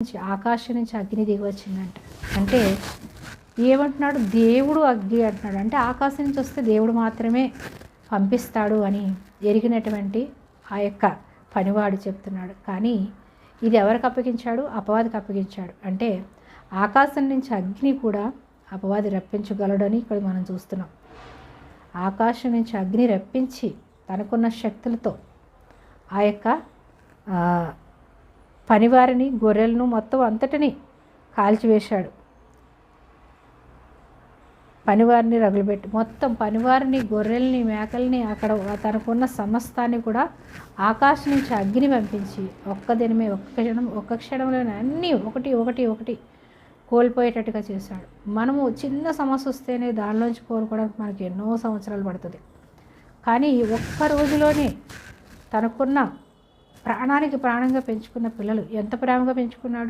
నుంచి ఆకాశం నుంచి అగ్ని దిగి వచ్చిందంట. అంటే ఏమంటున్నాడు? దేవుడు అగ్ని అంటున్నాడు. అంటే ఆకాశం నుంచి వస్తే దేవుడు మాత్రమే పంపిస్తాడు అని ఎరిగినటువంటి ఆ యొక్క పనివాడు చెప్తున్నాడు. కానీ ఇది ఎవరికి అప్పగించాడు? అపవాదికి అప్పగించాడు. అంటే ఆకాశం నుంచి అగ్ని కూడా అపవాది రప్పించగలడని ఇక్కడ మనం చూస్తున్నాం. ఆకాశం నుంచి అగ్ని రప్పించి తనకున్న శక్తులతో ఆ యొక్క పనివారిని, గొర్రెలను మొత్తం అంతటిని కాల్చివేశాడు. పనివారిని రగులుపెట్టి మొత్తం పనివారిని, గొర్రెల్ని, మేకల్ని, అక్కడ తనకున్న సమస్తాన్ని కూడా ఆకాశం నుంచి అగ్ని పంపించి ఒక్క దినమే ఒక్క క్షణంలోనే అన్నీ ఒకటి కోల్పోయేటట్టుగా చేశాడు. మనము చిన్న సమస్య వస్తేనే దానిలోంచి కోలుకోవడానికి మనకి ఎన్నో సంవత్సరాలు పడుతుంది. కానీ ఒక్క రోజులోనే తనకున్న ప్రాణానికి ప్రాణంగా పెంచుకున్న పిల్లలు ఎంత ప్రేమగా పెంచుకున్నాడు.